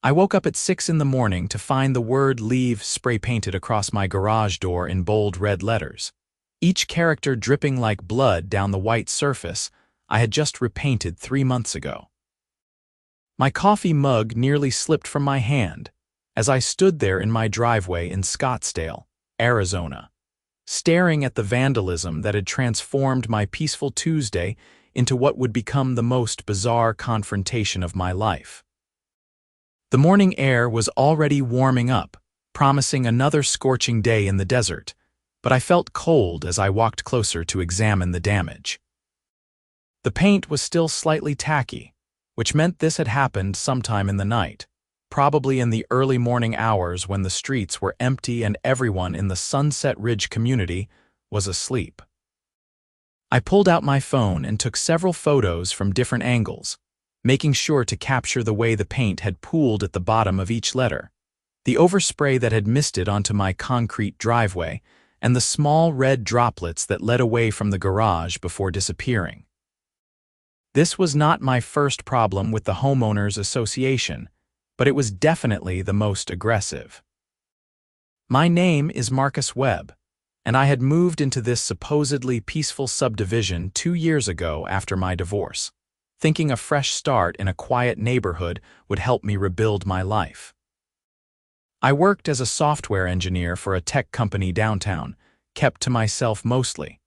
I woke up at 6 in the morning to find the word leave spray painted across my garage door in bold red letters. Each character dripping like blood down the white surface I had just repainted 3 months ago. My coffee mug nearly slipped from my hand as I stood there in my driveway in Scottsdale, Arizona, staring at the vandalism that had transformed my peaceful Tuesday into what would become the most bizarre confrontation of my life. The morning air was already warming up, promising another scorching day in the desert, but I felt cold as I walked closer to examine the damage. The paint was still slightly tacky, which meant this had happened sometime in the night, probably in the early morning hours when the streets were empty and everyone in the Sunset Ridge community was asleep. I pulled out my phone and took several photos from different angles, making sure to capture the way the paint had pooled at the bottom of each letter, the overspray that had misted onto my concrete driveway, and the small red droplets that led away from the garage before disappearing. This was not my first problem with the homeowners association, but it was definitely the most aggressive. My name is Marcus Webb, and I had moved into this supposedly peaceful subdivision 2 years ago after my divorce, thinking a fresh start in a quiet neighborhood would help me rebuild my life. I worked as a software engineer for a tech company downtown, kept to myself mostly,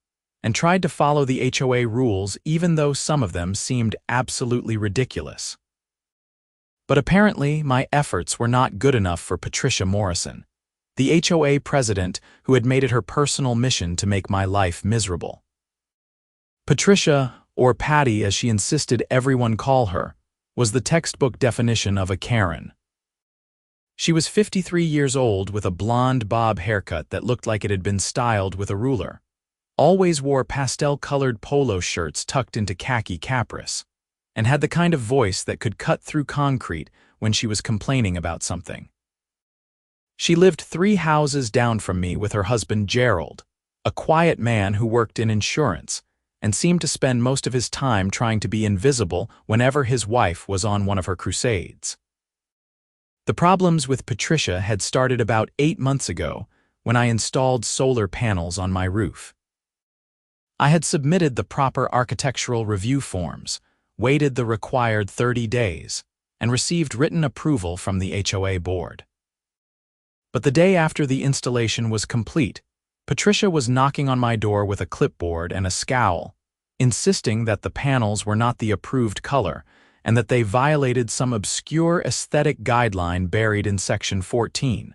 and tried to follow the HOA rules even though some of them seemed absolutely ridiculous. But apparently my efforts were not good enough for Patricia Morrison, the HOA president who had made it her personal mission to make my life miserable. Patricia, or Patty as she insisted everyone call her, was the textbook definition of a Karen. She was 53 years old with a blonde bob haircut that looked like it had been styled with a ruler, always wore pastel-colored polo shirts tucked into khaki capris, and had the kind of voice that could cut through concrete when she was complaining about something. She lived 3 houses down from me with her husband Gerald, a quiet man who worked in insurance, and seemed to spend most of his time trying to be invisible whenever his wife was on one of her crusades. The problems with Patricia had started about 8 months ago when I installed solar panels on my roof. I had submitted the proper architectural review forms, waited the required 30 days, and received written approval from the HOA board. But the day after the installation was complete, Patricia was knocking on my door with a clipboard and a scowl, insisting that the panels were not the approved color and that they violated some obscure aesthetic guideline buried in Section 14,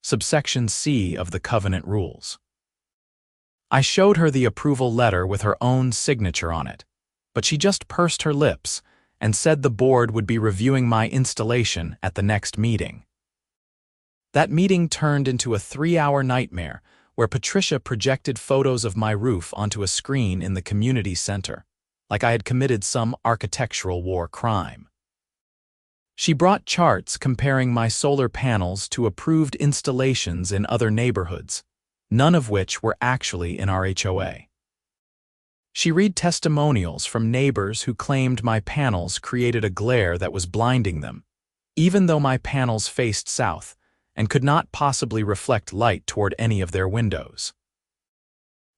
subsection C of the Covenant Rules. I showed her the approval letter with her own signature on it, but she just pursed her lips and said the board would be reviewing my installation at the next meeting. That meeting turned into a 3-hour nightmare where Patricia projected photos of my roof onto a screen in the community center, like I had committed some architectural war crime. She brought charts comparing my solar panels to approved installations in other neighborhoods, none of which were actually in our HOA. She read testimonials from neighbors who claimed my panels created a glare that was blinding them, even though my panels faced south and could not possibly reflect light toward any of their windows.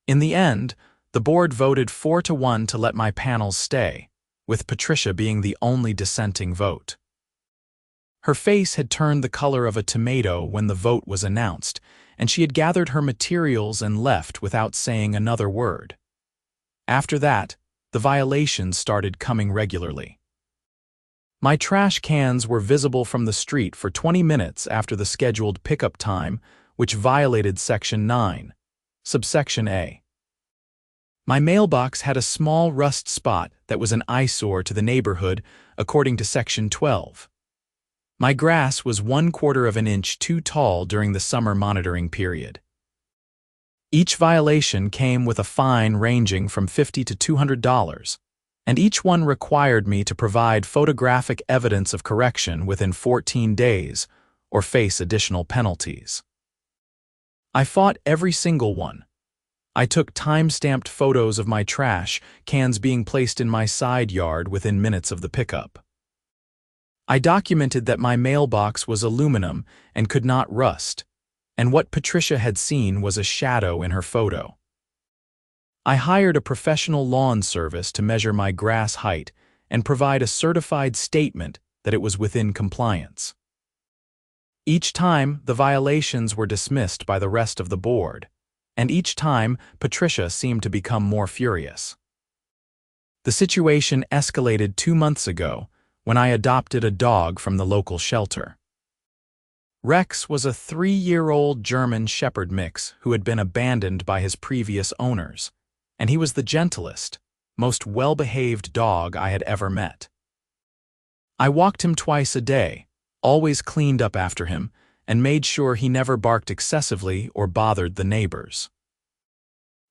In the end, the board voted 4-1 to let my panels stay, with Patricia being the only dissenting vote. Her face had turned the color of a tomato when the vote was announced, and she had gathered her materials and left without saying another word. After that, the violations started coming regularly. My trash cans were visible from the street for 20 minutes after the scheduled pickup time, which violated Section 9, subsection A. My mailbox had a small rust spot that was an eyesore to the neighborhood, according to Section 12. My grass was 1/4 of an inch too tall during the summer monitoring period. Each violation came with a fine ranging from $50 to $200, and each one required me to provide photographic evidence of correction within 14 days or face additional penalties. I fought every single one. I took time-stamped photos of my trash cans being placed in my side yard within minutes of the pickup. I documented that my mailbox was aluminum and could not rust, and what Patricia had seen was a shadow in her photo. I hired a professional lawn service to measure my grass height and provide a certified statement that it was within compliance. Each time, the violations were dismissed by the rest of the board, and each time, Patricia seemed to become more furious. The situation escalated 2 months ago when I adopted a dog from the local shelter. Rex was a 3-year-old German Shepherd mix who had been abandoned by his previous owners, and he was the gentlest, most well-behaved dog I had ever met. I walked him twice a day, always cleaned up after him, and made sure he never barked excessively or bothered the neighbors.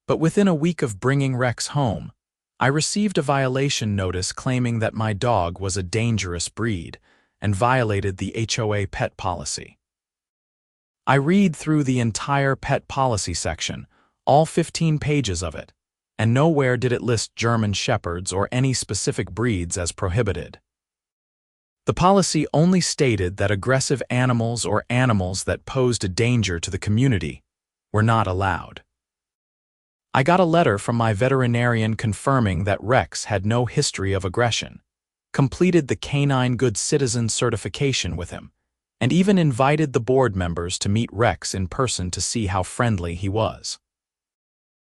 But within a week of bringing Rex home, I received a violation notice claiming that my dog was a dangerous breed and violated the HOA pet policy. I read through the entire pet policy section, all 15 pages of it, and nowhere did it list German Shepherds or any specific breeds as prohibited. The policy only stated that aggressive animals or animals that posed a danger to the community were not allowed. I got a letter from my veterinarian confirming that Rex had no history of aggression, completed the Canine Good Citizen certification with him, and even invited the board members to meet Rex in person to see how friendly he was.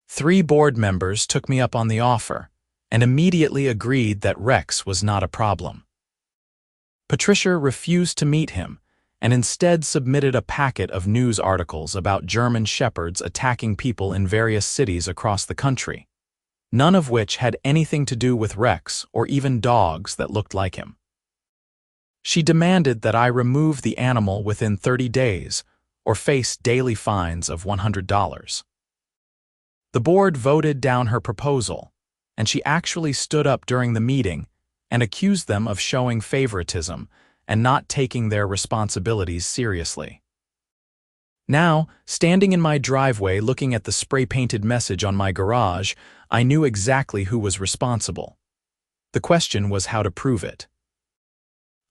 3 board members took me up on the offer and immediately agreed that Rex was not a problem. Patricia refused to meet him and instead submitted a packet of news articles about German Shepherds attacking people in various cities across the country, none of which had anything to do with Rex or even dogs that looked like him. She demanded that I remove the animal within 30 days or face daily fines of $100. The board voted down her proposal, and she actually stood up during the meeting and accused them of showing favoritism and not taking their responsibilities seriously. Now, standing in my driveway looking at the spray-painted message on my garage, I knew exactly who was responsible. The question was how to prove it.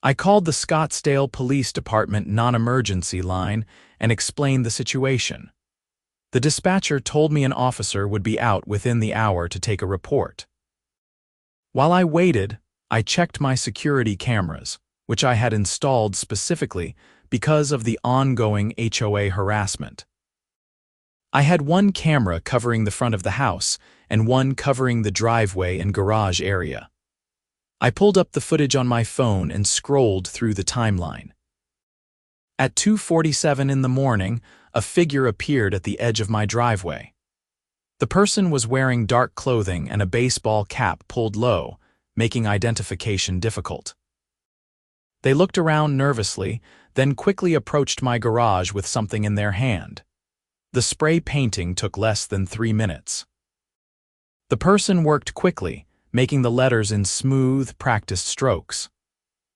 I called the Scottsdale Police Department non-emergency line and explained the situation. The dispatcher told me an officer would be out within the hour to take a report. While I waited, I checked my security cameras, which I had installed specifically because of the ongoing HOA harassment. I had one camera covering the front of the house and one covering the driveway and garage area. I pulled up the footage on my phone and scrolled through the timeline. At 2:47 in the morning, a figure appeared at the edge of my driveway. The person was wearing dark clothing and a baseball cap pulled low, making identification difficult. They looked around nervously, then quickly approached my garage with something in their hand. The spray painting took less than 3 minutes. The person worked quickly, making the letters in smooth, practiced strokes.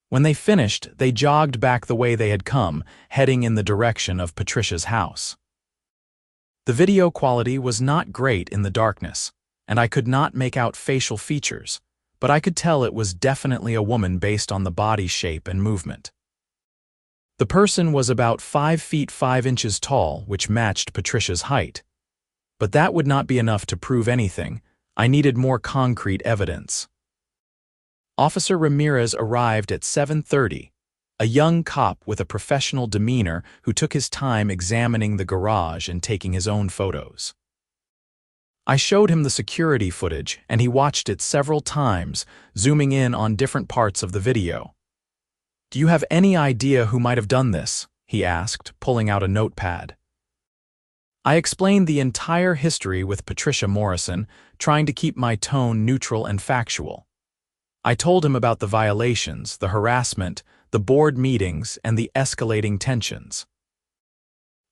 When they finished, they jogged back the way they had come, heading in the direction of Patricia's house. The video quality was not great in the darkness, and I could not make out facial features, but I could tell it was definitely a woman based on the body shape and movement. The person was about 5 feet 5 inches tall, which matched Patricia's height. But that would not be enough to prove anything. I needed more concrete evidence. Officer Ramirez arrived at 7:30, a young cop with a professional demeanor who took his time examining the garage and taking his own photos. I showed him the security footage, and he watched it several times, zooming in on different parts of the video. "Do you have any idea who might have done this?" he asked, pulling out a notepad. I explained the entire history with Patricia Morrison, trying to keep my tone neutral and factual. I told him about the violations, the harassment, the board meetings, and the escalating tensions.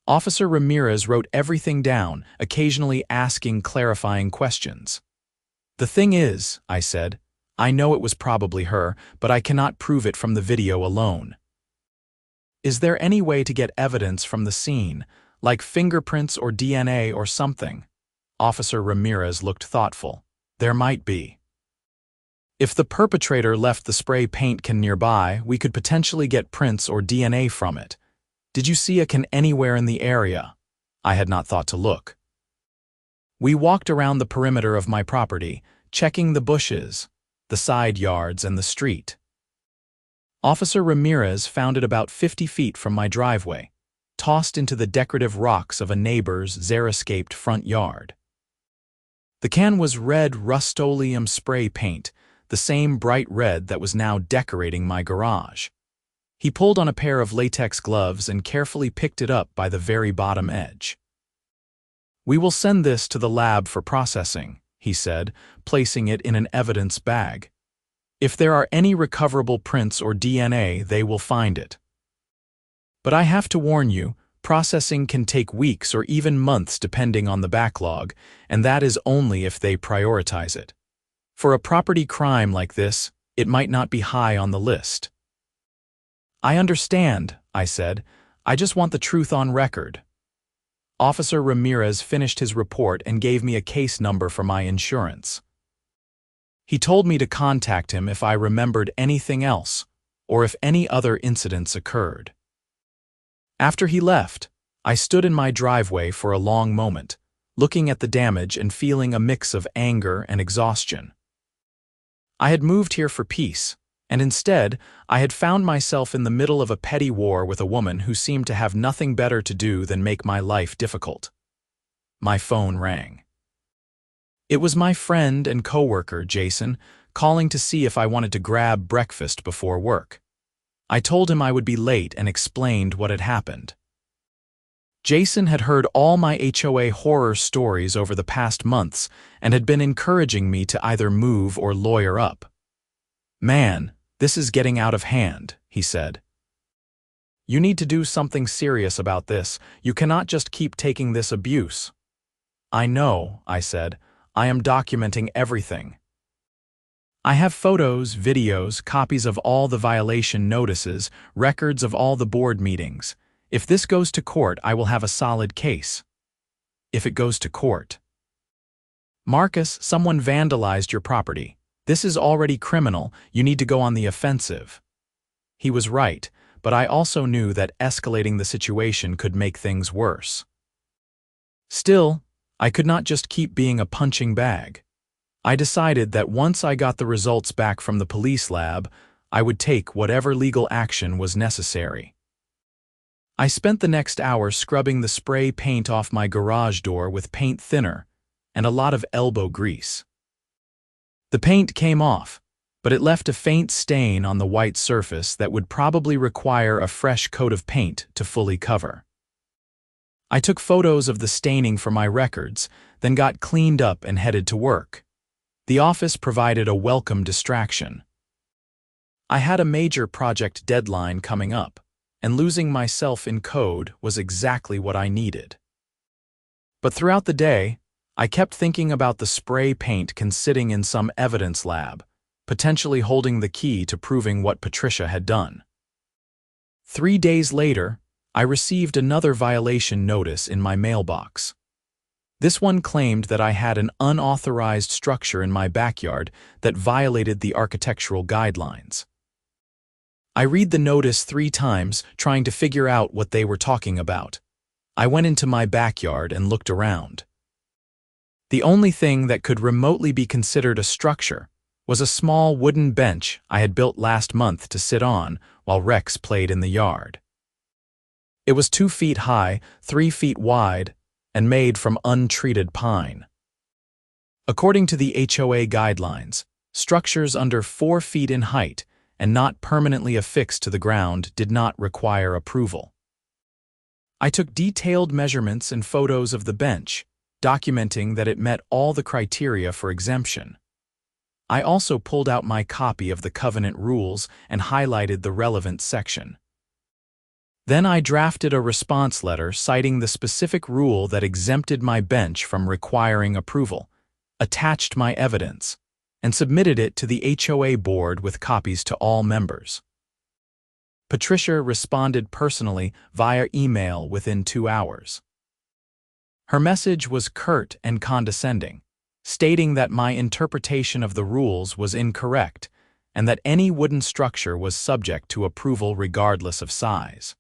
Officer Ramirez wrote everything down, occasionally asking clarifying questions. "The thing is," I said, "I know it was probably her, but I cannot prove it from the video alone. Is there any way to get evidence from the scene, like fingerprints or DNA or something?" Officer Ramirez looked thoughtful. "There might be." If the perpetrator left the spray paint can nearby, we could potentially get prints or DNA from it. Did you see a can anywhere in the area? I had not thought to look. We walked around the perimeter of my property, checking the bushes, the side yards, and the street. Officer Ramirez found it about 50 feet from my driveway, tossed into the decorative rocks of a neighbor's xeriscaped front yard. The can was red Rust-Oleum spray paint, the same bright red that was now decorating my garage. He pulled on a pair of latex gloves and carefully picked it up by the very bottom edge. "We will send this to the lab for processing," he said, placing it in an evidence bag. "If there are any recoverable prints or DNA, they will find it. But I have to warn you, processing can take weeks or even months depending on the backlog, and that is only if they prioritize it. For a property crime like this, it might not be high on the list." "I understand," I said. "I just want the truth on record." Officer Ramirez finished his report and gave me a case number for my insurance. He told me to contact him if I remembered anything else, or if any other incidents occurred. After he left, I stood in my driveway for a long moment, looking at the damage and feeling a mix of anger and exhaustion. I had moved here for peace, and instead, I had found myself in the middle of a petty war with a woman who seemed to have nothing better to do than make my life difficult. My phone rang. It was my friend and coworker, Jason, calling to see if I wanted to grab breakfast before work. I told him I would be late and explained what had happened. Jason had heard all my HOA horror stories over the past months and had been encouraging me to either move or lawyer up. "Man, this is getting out of hand," he said. "You need to do something serious about this. You cannot just keep taking this abuse." "I know," I said. "I am documenting everything. I have photos, videos, copies of all the violation notices, records of all the board meetings. If this goes to court, I will have a solid case." "If it goes to court." "Marcus, someone vandalized your property. This is already criminal. You need to go on the offensive." He was right, but I also knew that escalating the situation could make things worse. Still, I could not just keep being a punching bag. I decided that once I got the results back from the police lab, I would take whatever legal action was necessary. I spent the next hour scrubbing the spray paint off my garage door with paint thinner and a lot of elbow grease. The paint came off, but it left a faint stain on the white surface that would probably require a fresh coat of paint to fully cover. I took photos of the staining for my records, then got cleaned up and headed to work. The office provided a welcome distraction. I had a major project deadline coming up, and losing myself in code was exactly what I needed. But throughout the day, I kept thinking about the spray paint sitting in some evidence lab, potentially holding the key to proving what Patricia had done. 3 days later, I received another violation notice in my mailbox. This one claimed that I had an unauthorized structure in my backyard that violated the architectural guidelines. I read the notice 3 times, trying to figure out what they were talking about. I went into my backyard and looked around. The only thing that could remotely be considered a structure was a small wooden bench I had built last month to sit on while Rex played in the yard. It was 2 feet high, 3 feet wide, and made from untreated pine. According to the HOA guidelines, structures under 4 feet in height and not permanently affixed to the ground did not require approval. I took detailed measurements and photos of the bench, documenting that it met all the criteria for exemption. I also pulled out my copy of the covenant rules and highlighted the relevant section. Then I drafted a response letter citing the specific rule that exempted my bench from requiring approval, attached my evidence, and submitted it to the HOA board with copies to all members. Patricia responded personally via email within 2 hours. Her message was curt and condescending, stating that my interpretation of the rules was incorrect and that any wooden structure was subject to approval regardless of size.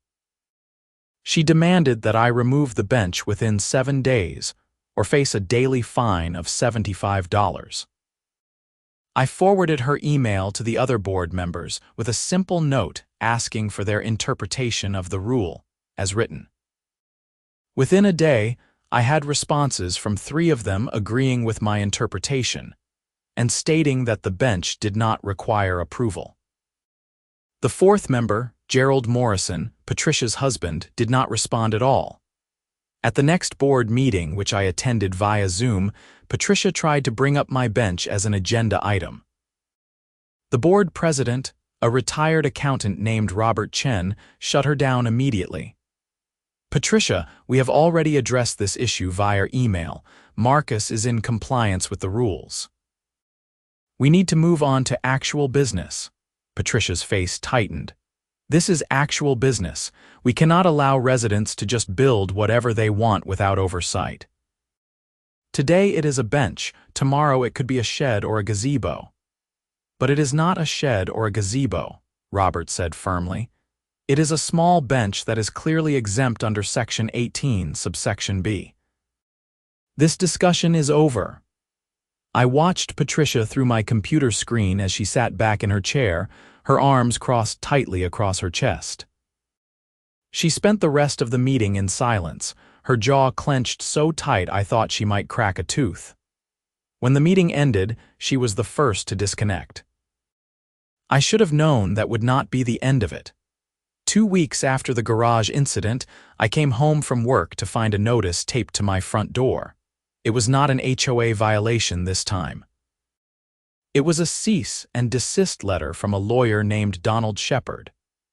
She demanded that I remove the bench within 7 days or face a daily fine of $75. I forwarded her email to the other board members with a simple note asking for their interpretation of the rule, as written. Within a day, I had responses from 3 of them agreeing with my interpretation and stating that the bench did not require approval. The 4th member, Gerald Morrison, Patricia's husband, did not respond at all. At the next board meeting, which I attended via Zoom, Patricia tried to bring up my bench as an agenda item. The board president, a retired accountant named Robert Chen, shut her down immediately. "Patricia, we have already addressed this issue via email. Marcus is in compliance with the rules. We need to move on to actual business." Patricia's face tightened. "This is actual business. We cannot allow residents to just build whatever they want without oversight. Today it is a bench, tomorrow it could be a shed or a gazebo." "But it is not a shed or a gazebo," Robert said firmly. "It is a small bench that is clearly exempt under Section 18, subsection B." "This discussion is over." I watched Patricia through my computer screen as she sat back in her chair, her arms crossed tightly across her chest. She spent the rest of the meeting in silence, her jaw clenched so tight I thought she might crack a tooth. When the meeting ended, she was the first to disconnect. I should have known that would not be the end of it. 2 weeks after the garage incident, I came home from work to find a notice taped to my front door. It was not an HOA violation this time. It was a cease and desist letter from a lawyer named Donald Shepard,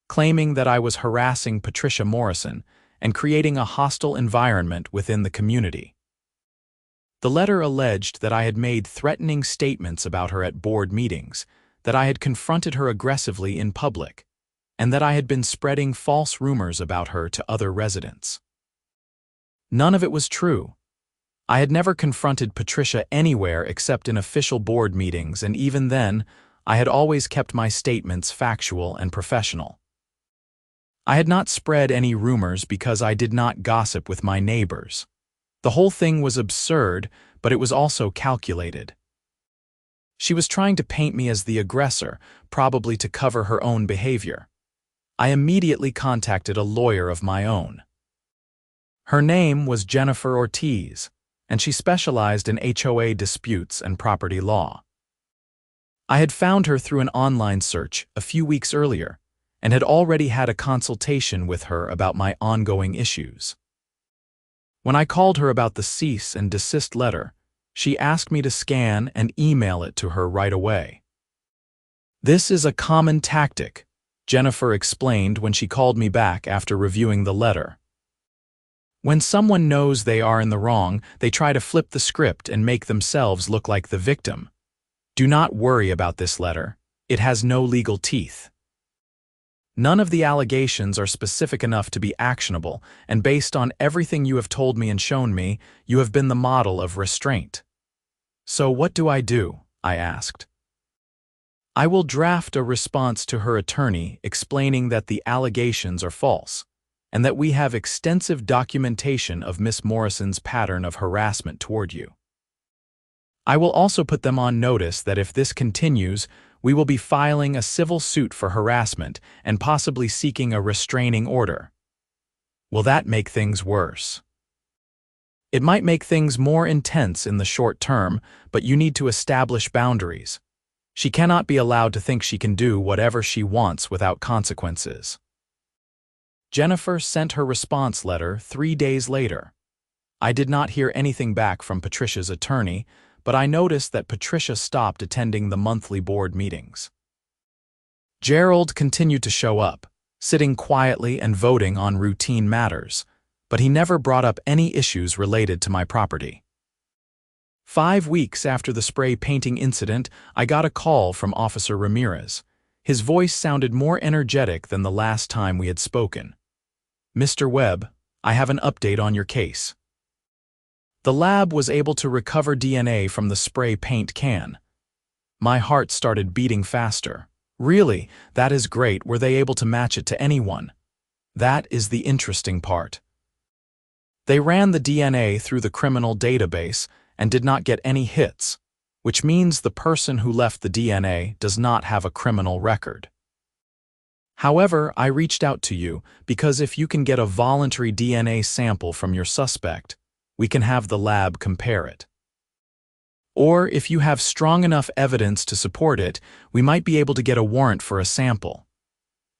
claiming that I was harassing Patricia Morrison and creating a hostile environment within the community. The letter alleged that I had made threatening statements about her at board meetings, that I had confronted her aggressively in public, and that I had been spreading false rumors about her to other residents. None of it was true. I had never confronted Patricia anywhere except in official board meetings, and even then, I had always kept my statements factual and professional. I had not spread any rumors because I did not gossip with my neighbors. The whole thing was absurd, but it was also calculated. She was trying to paint me as the aggressor, probably to cover her own behavior. I immediately contacted a lawyer of my own. Her name was Jennifer Ortiz, and she specialized in HOA disputes and property law. I had found her through an online search a few weeks earlier and had already had a consultation with her about my ongoing issues. When I called her about the cease and desist letter, she asked me to scan and email it to her right away. "This is a common tactic," Jennifer explained when she called me back after reviewing the letter. "When someone knows they are in the wrong, they try to flip the script and make themselves look like the victim. Do not worry about this letter. It has no legal teeth. None of the allegations are specific enough to be actionable, and based on everything you have told me and shown me, you have been the model of restraint." "So what do?" I asked. "I will draft a response to her attorney explaining that the allegations are false, and that we have extensive documentation of Miss Morrison's pattern of harassment toward you. I will also put them on notice that if this continues, we will be filing a civil suit for harassment and possibly seeking a restraining order." Will that make things worse? It might make things more intense in the short term, but you need to establish boundaries. She cannot be allowed to think she can do whatever she wants without consequences. Jennifer sent her response letter 3 days later. I did not hear anything back from Patricia's attorney, but I noticed that Patricia stopped attending the monthly board meetings. Gerald continued to show up, sitting quietly and voting on routine matters, but he never brought up any issues related to my property. 5 weeks after the spray painting incident, I got a call from Officer Ramirez. His voice sounded more energetic than the last time we had spoken. "Mr. Webb, I have an update on your case." The lab was able to recover DNA from the spray paint can. My heart started beating faster. Really, that is great. Were they able to match it to anyone? That is the interesting part. They ran the DNA through the criminal database and did not get any hits, which means the person who left the DNA does not have a criminal record. However, I reached out to you because if you can get a voluntary DNA sample from your suspect, we can have the lab compare it. Or if you have strong enough evidence to support it, we might be able to get a warrant for a sample.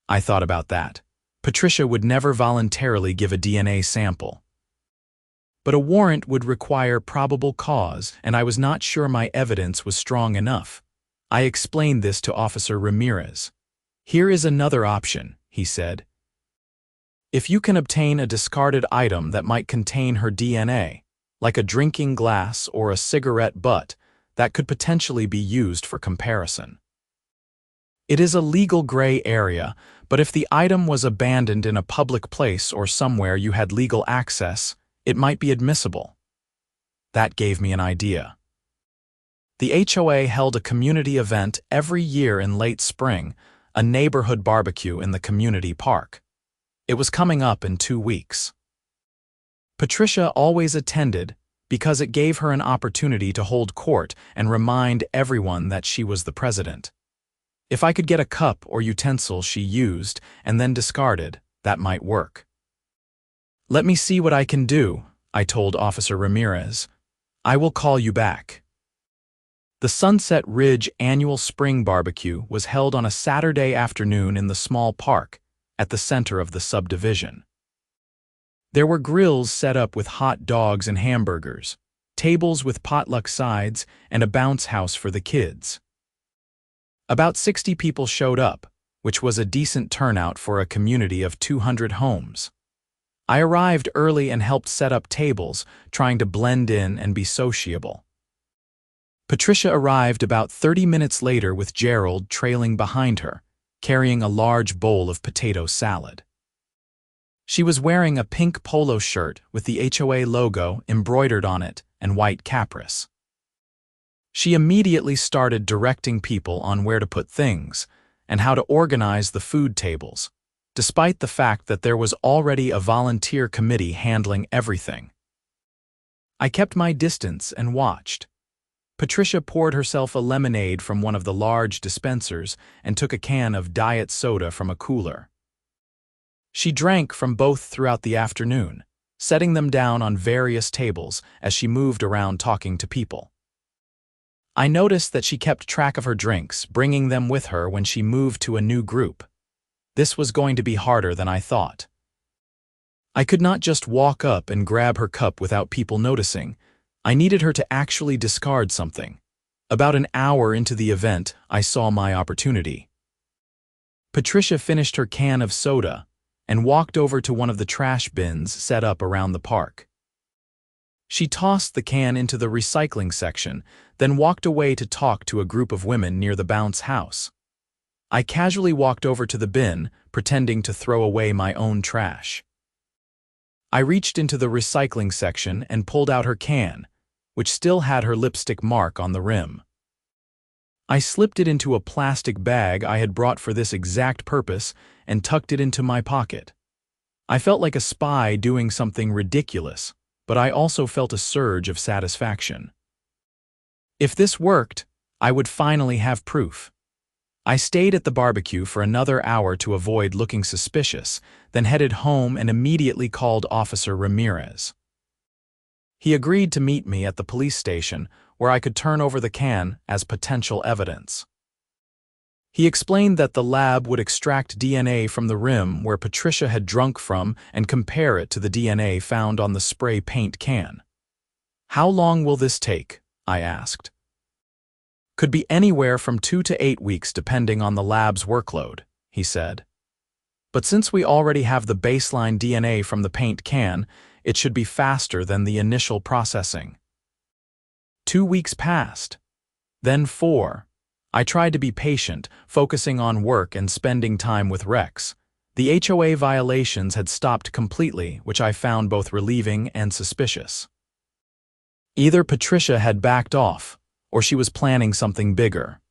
I thought about that. Patricia would never voluntarily give a DNA sample. But a warrant would require probable cause, and I was not sure my evidence was strong enough. I explained this to Officer Ramirez. Here is another option, he said. If you can obtain a discarded item that might contain her DNA, like a drinking glass or a cigarette butt, that could potentially be used for comparison. It is a legal gray area, but if the item was abandoned in a public place or somewhere you had legal access, it might be admissible. That gave me an idea. The HOA held a community event every year in late spring, a neighborhood barbecue in the community park. It was coming up in 2 weeks. Patricia always attended because it gave her an opportunity to hold court and remind everyone that she was the president. If I could get a cup or utensil she used and then discarded, that might work. Let me see what I can do, I told Officer Ramirez. I will call you back. The Sunset Ridge annual spring barbecue was held on a Saturday afternoon in the small park at the center of the subdivision. There were grills set up with hot dogs and hamburgers, tables with potluck sides, and a bounce house for the kids. About 60 people showed up, which was a decent turnout for a community of 200 homes. I arrived early and helped set up tables, trying to blend in and be sociable. Patricia arrived about 30 minutes later with Gerald trailing behind her, carrying a large bowl of potato salad. She was wearing a pink polo shirt with the HOA logo embroidered on it and white capris. She immediately started directing people on where to put things and how to organize the food tables, despite the fact that there was already a volunteer committee handling everything. I kept my distance and watched. Patricia poured herself a lemonade from one of the large dispensers and took a can of diet soda from a cooler. She drank from both throughout the afternoon, setting them down on various tables as she moved around talking to people. I noticed that she kept track of her drinks, bringing them with her when she moved to a new group. This was going to be harder than I thought. I could not just walk up and grab her cup without people noticing. I needed her to actually discard something. About an hour into the event, I saw my opportunity. Patricia finished her can of soda and walked over to one of the trash bins set up around the park. She tossed the can into the recycling section, then walked away to talk to a group of women near the bounce house. I casually walked over to the bin, pretending to throw away my own trash. I reached into the recycling section and pulled out her can, which still had her lipstick mark on the rim. I slipped it into a plastic bag I had brought for this exact purpose and tucked it into my pocket. I felt like a spy doing something ridiculous, but I also felt a surge of satisfaction. If this worked, I would finally have proof. I stayed at the barbecue for another hour to avoid looking suspicious, then headed home and immediately called Officer Ramirez. He agreed to meet me at the police station, where I could turn over the can as potential evidence. He explained that the lab would extract DNA from the rim where Patricia had drunk from and compare it to the DNA found on the spray paint can. "How long will this take?" I asked. "Could be anywhere from 2 to 8 weeks depending on the lab's workload," he said. "But since we already have the baseline DNA from the paint can, it should be faster than the initial processing." 2 weeks passed. Then 4. I tried to be patient, focusing on work and spending time with Rex. The HOA violations had stopped completely, which I found both relieving and suspicious. Either Patricia had backed off, or she was planning something bigger.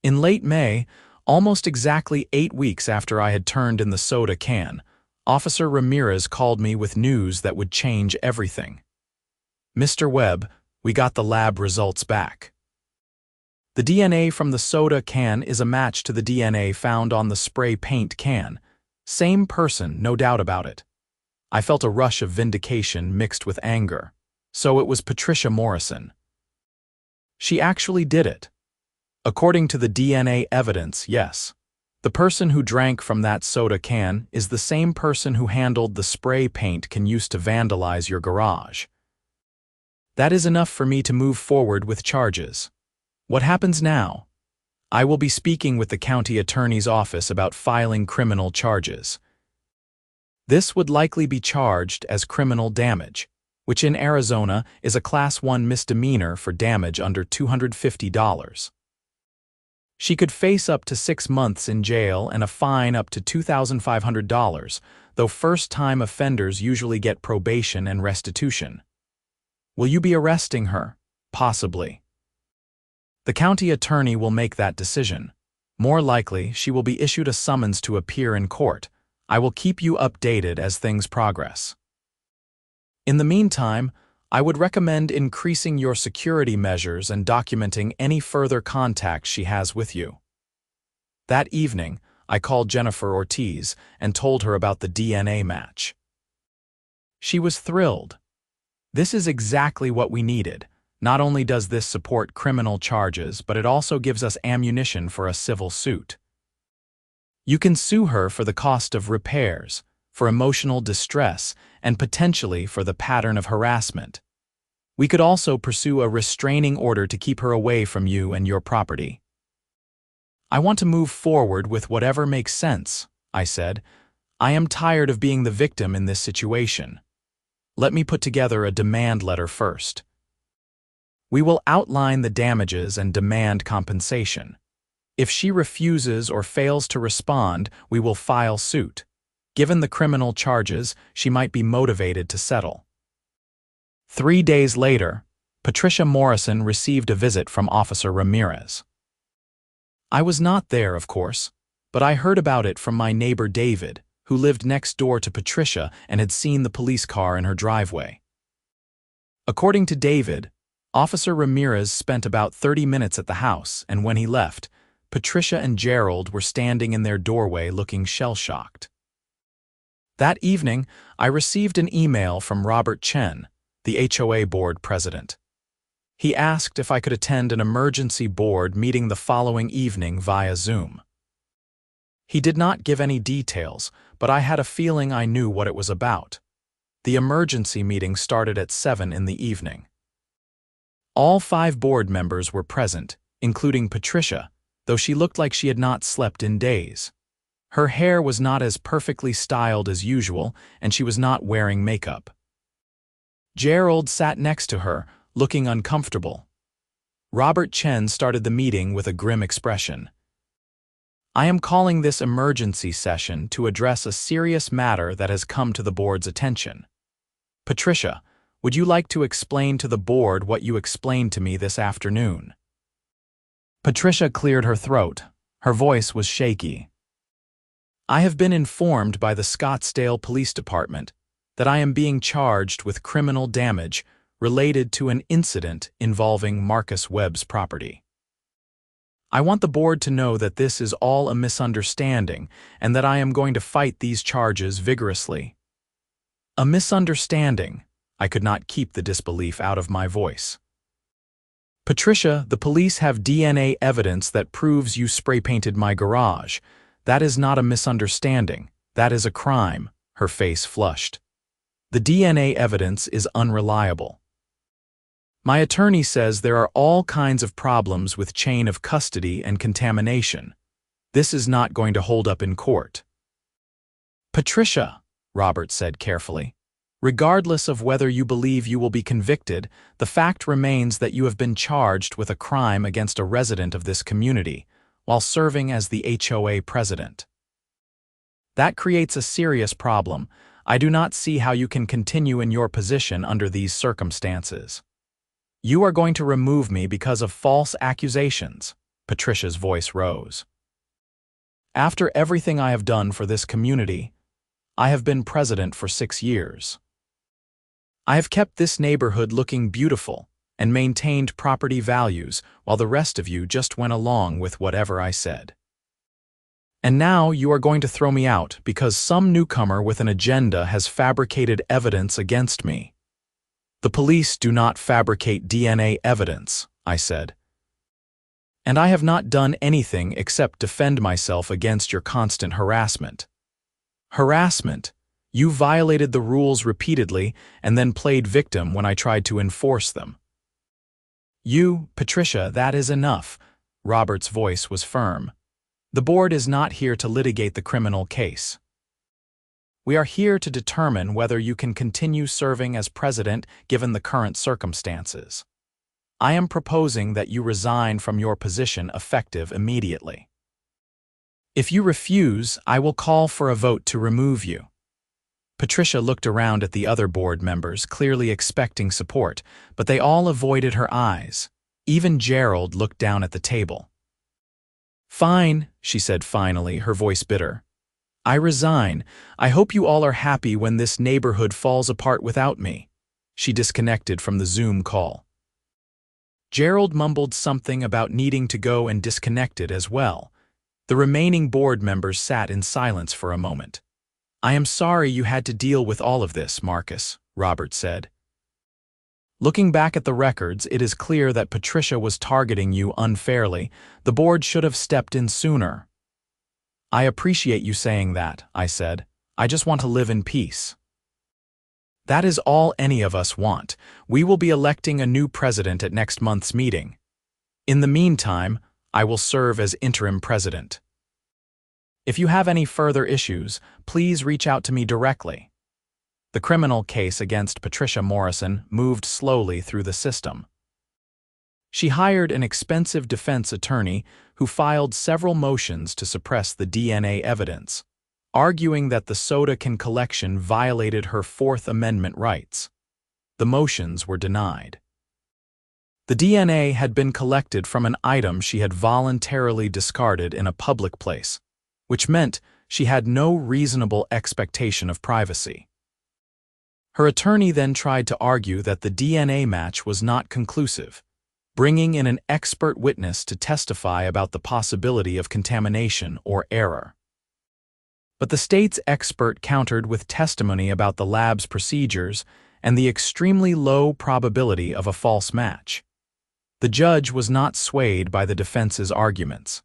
In late May, almost exactly 8 weeks after I had turned in the soda can, Officer Ramirez called me with news that would change everything. "Mr. Webb, we got the lab results back. The DNA from the soda can is a match to the DNA found on the spray paint can. Same person, no doubt about it." I felt a rush of vindication mixed with anger. So it was Patricia Morrison. She actually did it. According to the DNA evidence, yes. The person who drank from that soda can is the same person who handled the spray paint can used to vandalize your garage. That is enough for me to move forward with charges. What happens now? I will be speaking with the county attorney's office about filing criminal charges. This would likely be charged as criminal damage, which in Arizona is a Class 1 misdemeanor for damage under $250. She could face up to 6 months in jail and a fine up to $2,500, though first-time offenders usually get probation and restitution. Will you be arresting her? Possibly. The county attorney will make that decision. More likely, she will be issued a summons to appear in court. I will keep you updated as things progress. In the meantime, I would recommend increasing your security measures and documenting any further contacts she has with you. That evening, I called Jennifer Ortiz and told her about the DNA match. She was thrilled. This is exactly what we needed. Not only does this support criminal charges, but it also gives us ammunition for a civil suit. You can sue her for the cost of repairs, for emotional distress, and potentially for the pattern of harassment. We could also pursue a restraining order to keep her away from you and your property. I want to move forward with whatever makes sense, I said. I am tired of being the victim in this situation. Let me put together a demand letter first. We will outline the damages and demand compensation. If she refuses or fails to respond, we will file suit. Given the criminal charges, she might be motivated to settle. 3 days later, Patricia Morrison received a visit from Officer Ramirez. I was not there, of course, but I heard about it from my neighbor David, who lived next door to Patricia and had seen the police car in her driveway. According to David, Officer Ramirez spent about 30 minutes at the house, and when he left, Patricia and Gerald were standing in their doorway looking shell-shocked. That evening, I received an email from Robert Chen, the HOA board president. He asked if I could attend an emergency board meeting the following evening via Zoom. He did not give any details, but I had a feeling I knew what it was about. The emergency meeting started at 7 in the evening. All 5 board members were present, including Patricia, though she looked like she had not slept in days. Her hair was not as perfectly styled as usual, and she was not wearing makeup. Gerald sat next to her, looking uncomfortable. Robert Chen started the meeting with a grim expression. I am calling this emergency session to address a serious matter that has come to the board's attention. Patricia, would you like to explain to the board what you explained to me this afternoon? Patricia cleared her throat. Her voice was shaky. I have been informed by the Scottsdale Police Department that I am being charged with criminal damage related to an incident involving Marcus Webb's property. I want the board to know that this is all a misunderstanding and that I am going to fight these charges vigorously. A misunderstanding. I could not keep the disbelief out of my voice. Patricia, the police have DNA evidence that proves you spray-painted my garage. That is not a misunderstanding. That is a crime. Her face flushed. The DNA evidence is unreliable. My attorney says there are all kinds of problems with chain of custody and contamination. This is not going to hold up in court. Patricia, Robert said carefully, regardless of whether you believe you will be convicted, the fact remains that you have been charged with a crime against a resident of this community while serving as the HOA president. That creates a serious problem. I do not see how you can continue in your position under these circumstances. You are going to remove me because of false accusations. Patricia's voice rose. After everything I have done for this community, I have been president for 6 years. I have kept this neighborhood looking beautiful and maintained property values while the rest of you just went along with whatever I said. And now you are going to throw me out because some newcomer with an agenda has fabricated evidence against me. The police do not fabricate DNA evidence, I said. And I have not done anything except defend myself against your constant harassment. Harassment? You violated the rules repeatedly and then played victim when I tried to enforce them. Patricia, that is enough. Robert's voice was firm. The board is not here to litigate the criminal case. We are here to determine whether you can continue serving as president given the current circumstances. I am proposing that you resign from your position effective immediately. If you refuse, I will call for a vote to remove you. Patricia looked around at the other board members, clearly expecting support, but they all avoided her eyes. Even Gerald looked down at the table. Fine, she said finally, her voice bitter. I resign. I hope you all are happy when this neighborhood falls apart without me. She disconnected from the Zoom call. Gerald mumbled something about needing to go and disconnected as well. The remaining board members sat in silence for a moment. I am sorry you had to deal with all of this, Marcus, Robert said. Looking back at the records, it is clear that Patricia was targeting you unfairly. The board should have stepped in sooner. I appreciate you saying that, I said. I just want to live in peace. That is all any of us want. We will be electing a new president at next month's meeting. In the meantime, I will serve as interim president. If you have any further issues, please reach out to me directly. The criminal case against Patricia Morrison moved slowly through the system. She hired an expensive defense attorney who filed several motions to suppress the DNA evidence, arguing that the soda can collection violated her Fourth Amendment rights. The motions were denied. The DNA had been collected from an item she had voluntarily discarded in a public place, which meant she had no reasonable expectation of privacy. Her attorney then tried to argue that the DNA match was not conclusive, bringing in an expert witness to testify about the possibility of contamination or error. But the state's expert countered with testimony about the lab's procedures and the extremely low probability of a false match. The judge was not swayed by the defense's arguments.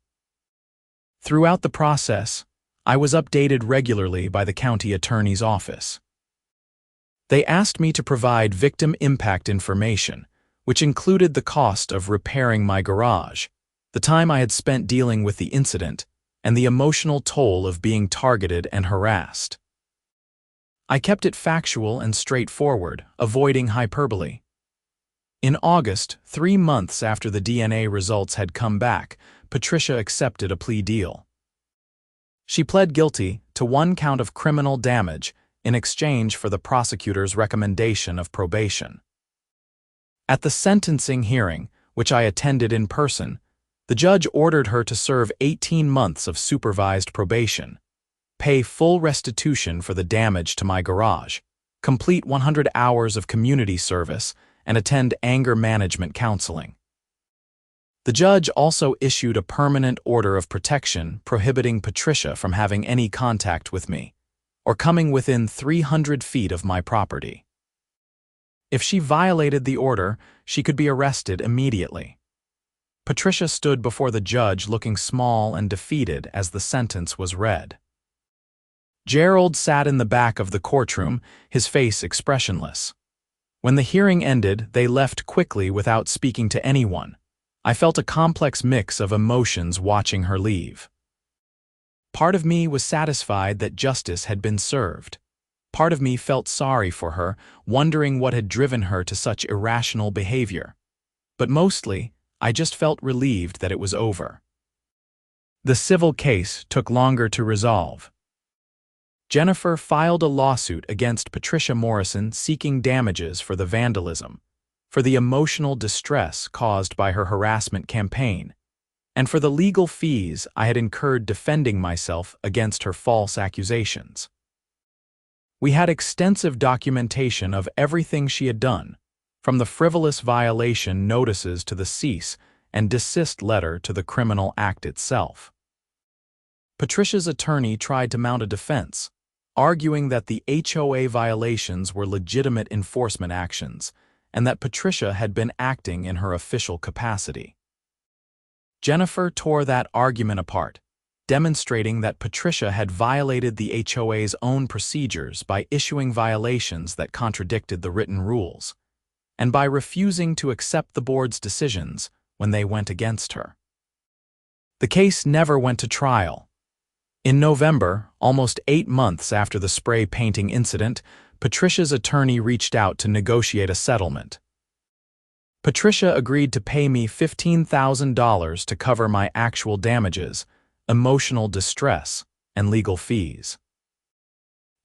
Throughout the process, I was updated regularly by the county attorney's office. They asked me to provide victim impact information, which included the cost of repairing my garage, the time I had spent dealing with the incident, and the emotional toll of being targeted and harassed. I kept it factual and straightforward, avoiding hyperbole. In August, 3 months after the DNA results had come back, Patricia accepted a plea deal. She pled guilty to 1 count of criminal damage in exchange for the prosecutor's recommendation of probation. At the sentencing hearing, which I attended in person, the judge ordered her to serve 18 months of supervised probation, pay full restitution for the damage to my garage, complete 100 hours of community service, and attend anger management counseling. The judge also issued a permanent order of protection prohibiting Patricia from having any contact with me or coming within 300 feet of my property. If she violated the order, she could be arrested immediately. Patricia stood before the judge looking small and defeated as the sentence was read. Gerald sat in the back of the courtroom, his face expressionless. When the hearing ended, they left quickly without speaking to anyone. I felt a complex mix of emotions watching her leave. Part of me was satisfied that justice had been served. Part of me felt sorry for her, wondering what had driven her to such irrational behavior. But mostly, I just felt relieved that it was over. The civil case took longer to resolve. Jennifer filed a lawsuit against Patricia Morrison seeking damages for the vandalism, for the emotional distress caused by her harassment campaign, and for the legal fees I had incurred defending myself against her false accusations. We had extensive documentation of everything she had done, from the frivolous violation notices to the cease and desist letter to the criminal act itself. Patricia's attorney tried to mount a defense, arguing that the HOA violations were legitimate enforcement actions and that Patricia had been acting in her official capacity. Jennifer tore that argument apart, demonstrating that Patricia had violated the HOA's own procedures by issuing violations that contradicted the written rules, and by refusing to accept the board's decisions when they went against her. The case never went to trial. In November, almost 8 months after the spray painting incident, Patricia's attorney reached out to negotiate a settlement. Patricia agreed to pay me $15,000 to cover my actual damages, emotional distress, and legal fees.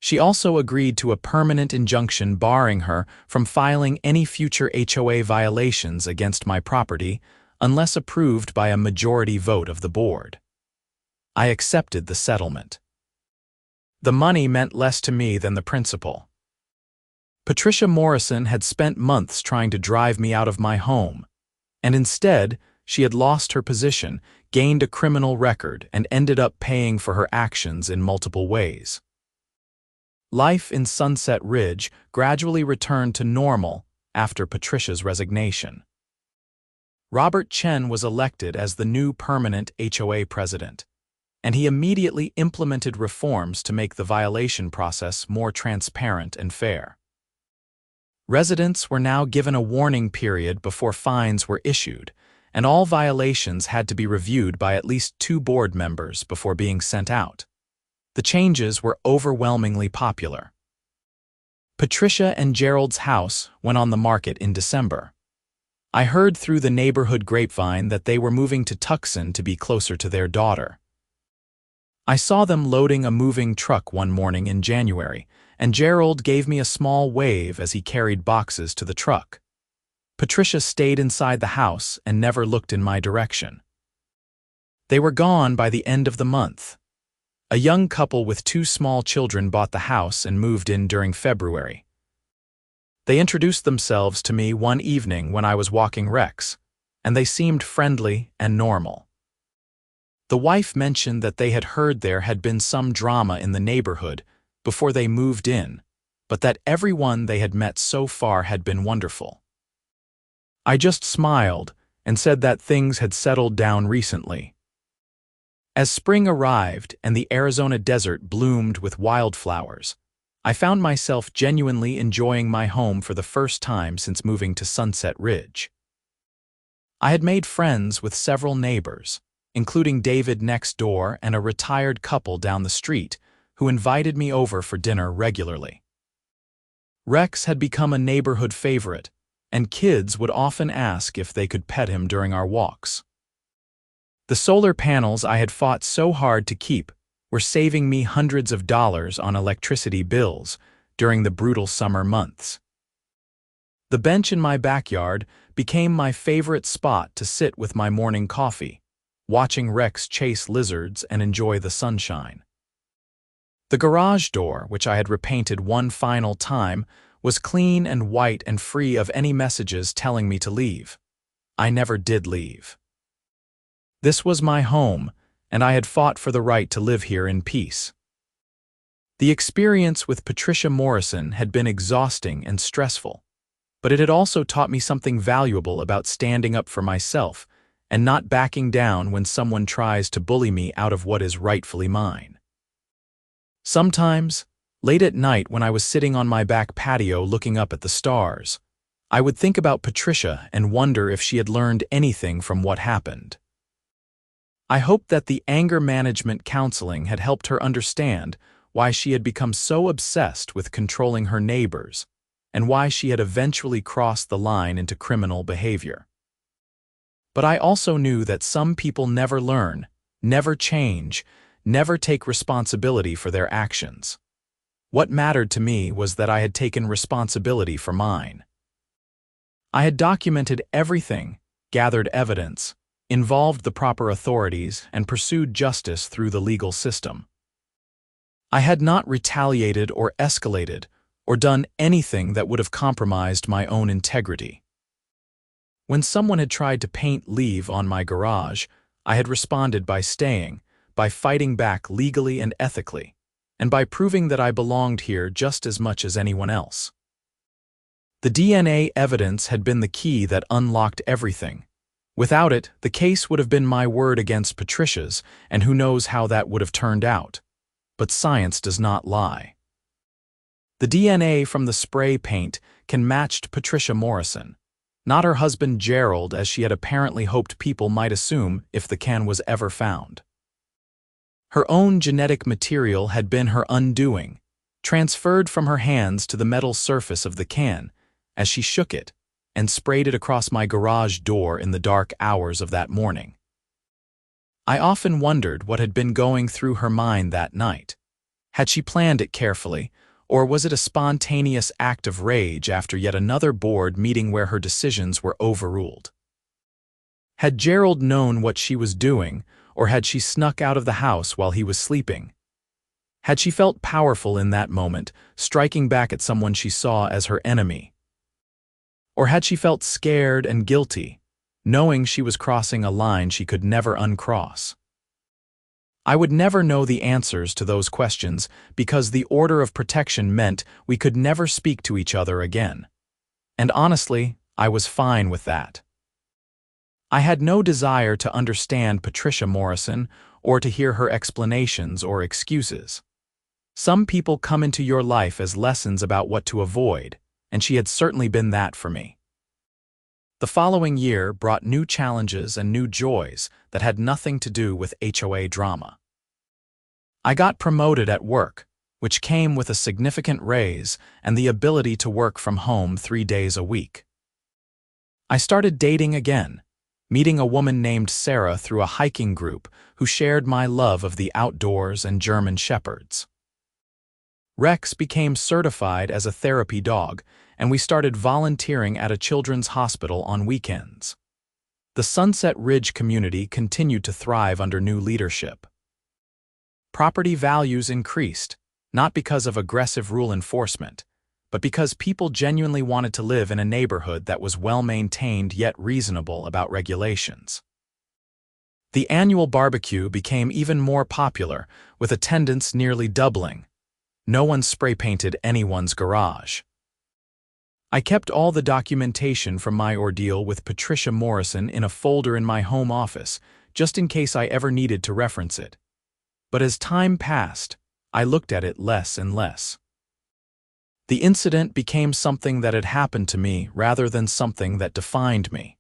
She also agreed to a permanent injunction barring her from filing any future HOA violations against my property unless approved by a majority vote of the board. I accepted the settlement. The money meant less to me than the principal. Patricia Morrison had spent months trying to drive me out of my home, and instead, she had lost her position, gained a criminal record, and ended up paying for her actions in multiple ways. Life in Sunset Ridge gradually returned to normal after Patricia's resignation. Robert Chen was elected as the new permanent HOA president, and he immediately implemented reforms to make the violation process more transparent and fair. Residents were now given a warning period before fines were issued, and all violations had to be reviewed by at least 2 board members before being sent out. The changes were overwhelmingly popular. Patricia and Gerald's house went on the market in December. I heard through the neighborhood grapevine that they were moving to Tucson to be closer to their daughter. I saw them loading a moving truck one morning in January, and Gerald gave me a small wave as he carried boxes to the truck. Patricia stayed inside the house and never looked in my direction. They were gone by the end of the month. A young couple with 2 small children bought the house and moved in during February. They introduced themselves to me one evening when I was walking Rex, and they seemed friendly and normal. The wife mentioned that they had heard there had been some drama in the neighborhood before they moved in, but that everyone they had met so far had been wonderful. I just smiled and said that things had settled down recently. As spring arrived and the Arizona desert bloomed with wildflowers, I found myself genuinely enjoying my home for the first time since moving to Sunset Ridge. I had made friends with several neighbors, including David next door and a retired couple down the street, who invited me over for dinner regularly. Rex had become a neighborhood favorite, and kids would often ask if they could pet him during our walks. The solar panels I had fought so hard to keep were saving me hundreds of dollars on electricity bills during the brutal summer months. The bench in my backyard became my favorite spot to sit with my morning coffee, watching Rex chase lizards and enjoy the sunshine. The garage door, which I had repainted one final time, was clean and white and free of any messages telling me to leave. I never did leave. This was my home, and I had fought for the right to live here in peace. The experience with Patricia Morrison had been exhausting and stressful, but it had also taught me something valuable about standing up for myself and not backing down when someone tries to bully me out of what is rightfully mine. Sometimes, late at night when I was sitting on my back patio looking up at the stars, I would think about Patricia and wonder if she had learned anything from what happened. I hoped that the anger management counseling had helped her understand why she had become so obsessed with controlling her neighbors and why she had eventually crossed the line into criminal behavior. But I also knew that some people never learn, never change, never take responsibility for their actions. What mattered to me was that I had taken responsibility for mine. I had documented everything, gathered evidence, involved the proper authorities, and pursued justice through the legal system. I had not retaliated or escalated or done anything that would have compromised my own integrity. When someone had tried to paint leave on my garage, I had responded by staying, by fighting back legally and ethically, and by proving that I belonged here just as much as anyone else. The DNA evidence had been the key that unlocked everything. Without it, the case would have been my word against Patricia's, and who knows how that would have turned out. But science does not lie. The DNA from the spray paint can match Patricia Morrison, not her husband Gerald, as she had apparently hoped people might assume if the can was ever found. Her own genetic material had been her undoing, transferred from her hands to the metal surface of the can as she shook it and sprayed it across my garage door in the dark hours of that morning. I often wondered what had been going through her mind that night. Had she planned it carefully, or was it a spontaneous act of rage after yet another board meeting where her decisions were overruled? Had Gerald known what she was doing, or had she snuck out of the house while he was sleeping? Had she felt powerful in that moment, striking back at someone she saw as her enemy? Or had she felt scared and guilty, knowing she was crossing a line she could never uncross? I would never know the answers to those questions because the order of protection meant we could never speak to each other again. And honestly, I was fine with that. I had no desire to understand Patricia Morrison or to hear her explanations or excuses. Some people come into your life as lessons about what to avoid, and she had certainly been that for me. The following year brought new challenges and new joys that had nothing to do with HOA drama. I got promoted at work, which came with a significant raise and the ability to work from home 3 days a week. I started dating again, meeting a woman named Sarah through a hiking group who shared my love of the outdoors and German shepherds. Rex became certified as a therapy dog, and we started volunteering at a children's hospital on weekends. The Sunset Ridge community continued to thrive under new leadership. Property values increased, not because of aggressive rule enforcement, but because people genuinely wanted to live in a neighborhood that was well-maintained yet reasonable about regulations. The annual barbecue became even more popular, with attendance nearly doubling. No one spray-painted anyone's garage. I kept all the documentation from my ordeal with Patricia Morrison in a folder in my home office, just in case I ever needed to reference it. But as time passed, I looked at it less and less. The incident became something that had happened to me rather than something that defined me.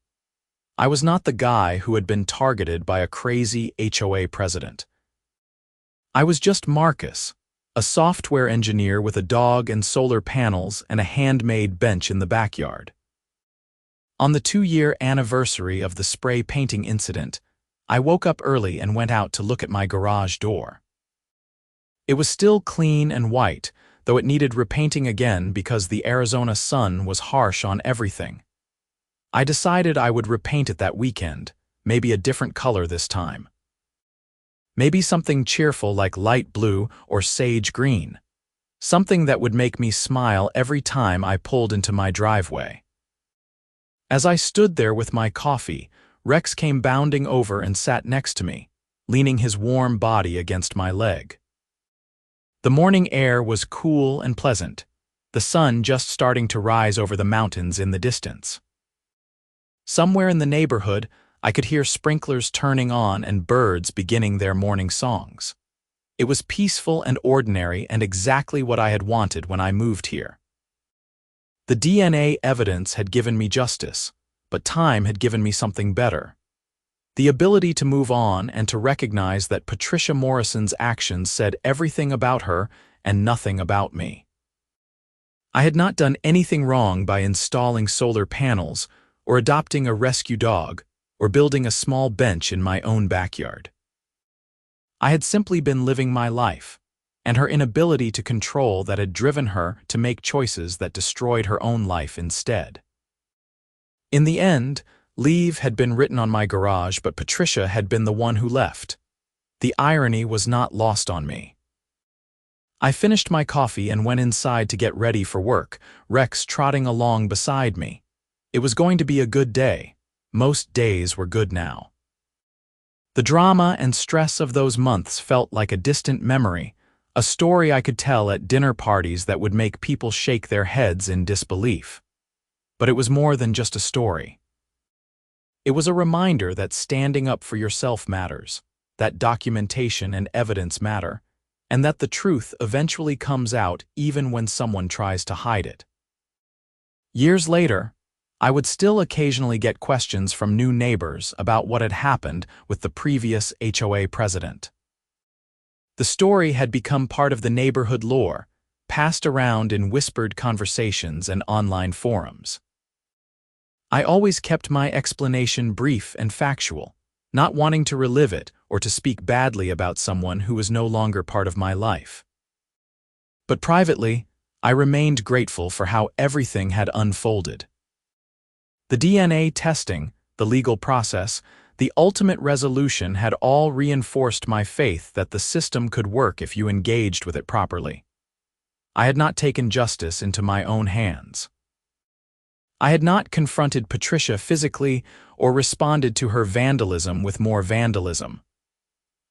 I was not the guy who had been targeted by a crazy HOA president. I was just Marcus, a software engineer with a dog and solar panels and a handmade bench in the backyard. On the 2-year anniversary of the spray painting incident, I woke up early and went out to look at my garage door. It was still clean and white, though it needed repainting again because the Arizona sun was harsh on everything. I decided I would repaint it that weekend, maybe a different color this time. Maybe something cheerful like light blue or sage green. Something that would make me smile every time I pulled into my driveway. As I stood there with my coffee, Rex came bounding over and sat next to me, leaning his warm body against my leg. The morning air was cool and pleasant, the sun just starting to rise over the mountains in the distance. Somewhere in the neighborhood, I could hear sprinklers turning on and birds beginning their morning songs. It was peaceful and ordinary and exactly what I had wanted when I moved here. The DNA evidence had given me justice, but time had given me something better. The ability to move on and to recognize that Patricia Morrison's actions said everything about her and nothing about me. I had not done anything wrong by installing solar panels or adopting a rescue dog or building a small bench in my own backyard. I had simply been living my life, and her inability to control that had driven her to make choices that destroyed her own life instead. In the end, leave had been written on my garage, but Patricia had been the one who left. The irony was not lost on me. I finished my coffee and went inside to get ready for work, Rex trotting along beside me. It was going to be a good day. Most days were good now. The drama and stress of those months felt like a distant memory, a story I could tell at dinner parties that would make people shake their heads in disbelief. But it was more than just a story. It was a reminder that standing up for yourself matters, that documentation and evidence matter, and that the truth eventually comes out even when someone tries to hide it. Years later, I would still occasionally get questions from new neighbors about what had happened with the previous HOA president. The story had become part of the neighborhood lore, passed around in whispered conversations and online forums. I always kept my explanation brief and factual, not wanting to relive it or to speak badly about someone who was no longer part of my life. But privately, I remained grateful for how everything had unfolded. The DNA testing, the legal process, the ultimate resolution had all reinforced my faith that the system could work if you engaged with it properly. I had not taken justice into my own hands. I had not confronted Patricia physically or responded to her vandalism with more vandalism.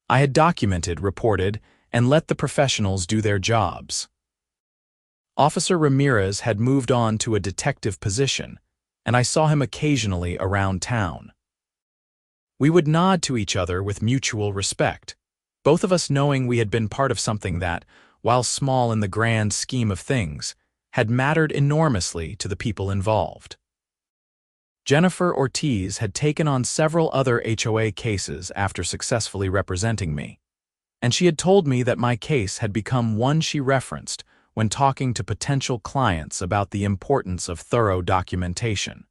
I had documented, reported, and let the professionals do their jobs. Officer Ramirez had moved on to a detective position, and I saw him occasionally around town. We would nod to each other with mutual respect, both of us knowing we had been part of something that, while small in the grand scheme of things, had mattered enormously to the people involved. Jennifer Ortiz had taken on several other HOA cases after successfully representing me, and she had told me that my case had become one she referenced when talking to potential clients about the importance of thorough documentation.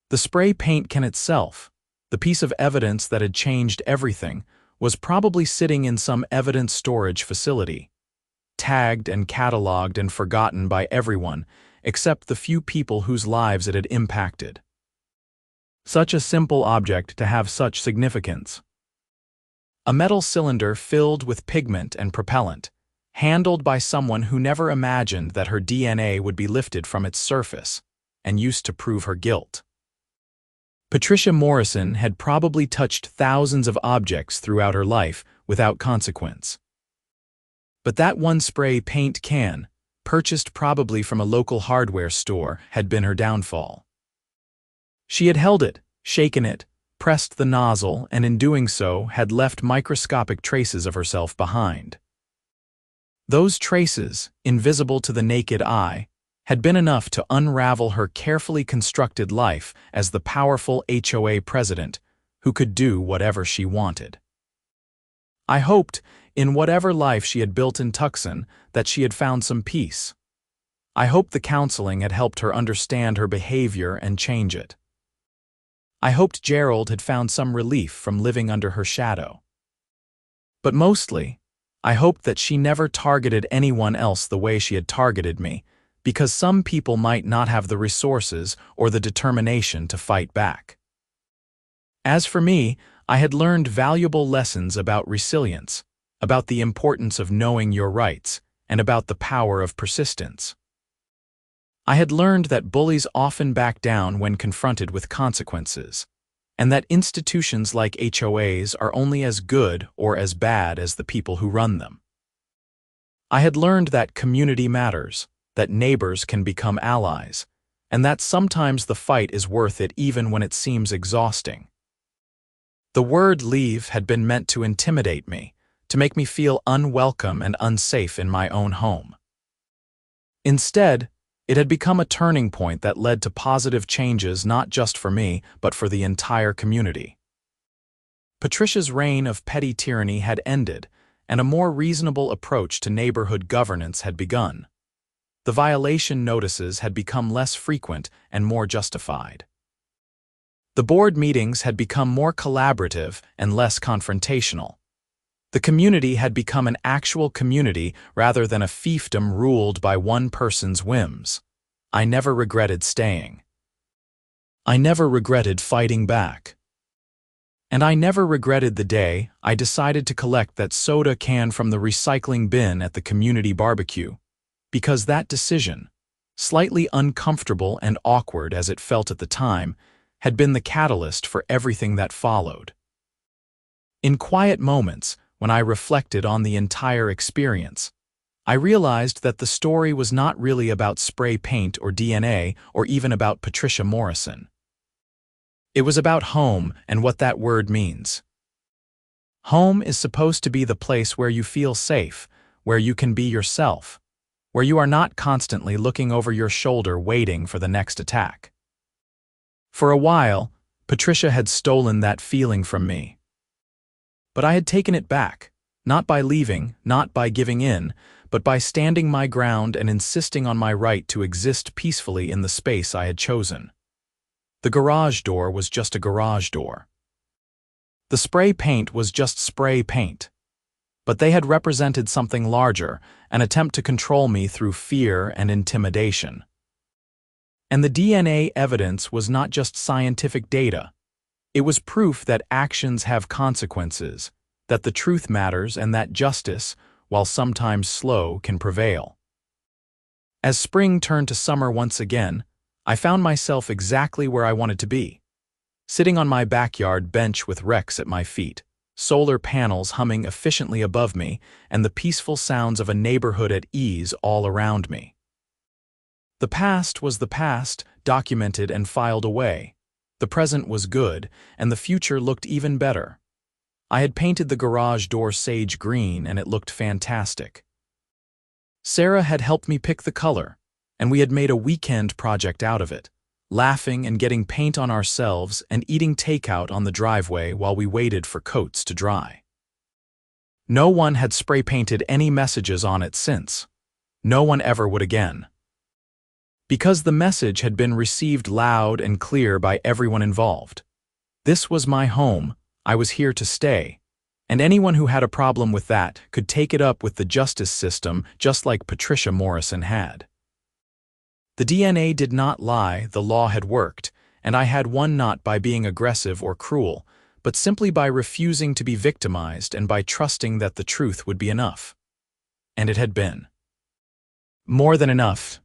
The spray paint can itself, the piece of evidence that had changed everything, was probably sitting in some evidence storage facility, tagged and cataloged and forgotten by everyone except the few people whose lives it had impacted. Such a simple object to have such significance. A metal cylinder filled with pigment and propellant, handled by someone who never imagined that her DNA would be lifted from its surface and used to prove her guilt. Patricia Morrison had probably touched thousands of objects throughout her life without consequence. But that one spray paint can, purchased probably from a local hardware store, had been her downfall. She had held it, shaken it, pressed the nozzle, and in doing so had left microscopic traces of herself behind. Those traces, invisible to the naked eye, had been enough to unravel her carefully constructed life as the powerful HOA president who could do whatever she wanted. I hoped, in whatever life she had built in Tucson, that she had found some peace. I hoped the counseling had helped her understand her behavior and change it. I hoped Gerald had found some relief from living under her shadow. But mostly, I hoped that she never targeted anyone else the way she had targeted me, because some people might not have the resources or the determination to fight back. As for me, I had learned valuable lessons about resilience, about the importance of knowing your rights, and about the power of persistence. I had learned that bullies often back down when confronted with consequences, and that institutions like HOAs are only as good or as bad as the people who run them. I had learned that community matters, that neighbors can become allies, and that sometimes the fight is worth it even when it seems exhausting. The word leave had been meant to intimidate me, to make me feel unwelcome and unsafe in my own home. Instead, it had become a turning point that led to positive changes not just for me, but for the entire community. Patricia's reign of petty tyranny had ended, and a more reasonable approach to neighborhood governance had begun. The violation notices had become less frequent and more justified. The board meetings had become more collaborative and less confrontational. The community had become an actual community rather than a fiefdom ruled by one person's whims. I never regretted staying. I never regretted fighting back. And I never regretted the day I decided to collect that soda can from the recycling bin at the community barbecue, because that decision, slightly uncomfortable and awkward as it felt at the time, had been the catalyst for everything that followed. In quiet moments, when I reflected on the entire experience, I realized that the story was not really about spray paint or DNA or even about Patricia Morrison. It was about home and what that word means. Home is supposed to be the place where you feel safe, where you can be yourself, where you are not constantly looking over your shoulder waiting for the next attack. For a while, Patricia had stolen that feeling from me. But I had taken it back, not by leaving, not by giving in, but by standing my ground and insisting on my right to exist peacefully in the space I had chosen. The garage door was just a garage door. The spray paint was just spray paint. But they had represented something larger, an attempt to control me through fear and intimidation. And the DNA evidence was not just scientific data. It was proof that actions have consequences, that the truth matters, and that justice, while sometimes slow, can prevail. As spring turned to summer once again, I found myself exactly where I wanted to be, sitting on my backyard bench with Rex at my feet, solar panels humming efficiently above me, and the peaceful sounds of a neighborhood at ease all around me. The past was the past, documented and filed away. The present was good, and the future looked even better. I had painted the garage door sage green, and it looked fantastic. Sarah had helped me pick the color, and we had made a weekend project out of it, laughing and getting paint on ourselves and eating takeout on the driveway while we waited for coats to dry. No one had spray-painted any messages on it since. No one ever would again. Because the message had been received loud and clear by everyone involved. This was my home, I was here to stay, and anyone who had a problem with that could take it up with the justice system just like Patricia Morrison had. The DNA did not lie, the law had worked, and I had won not by being aggressive or cruel, but simply by refusing to be victimized and by trusting that the truth would be enough. And it had been. More than enough.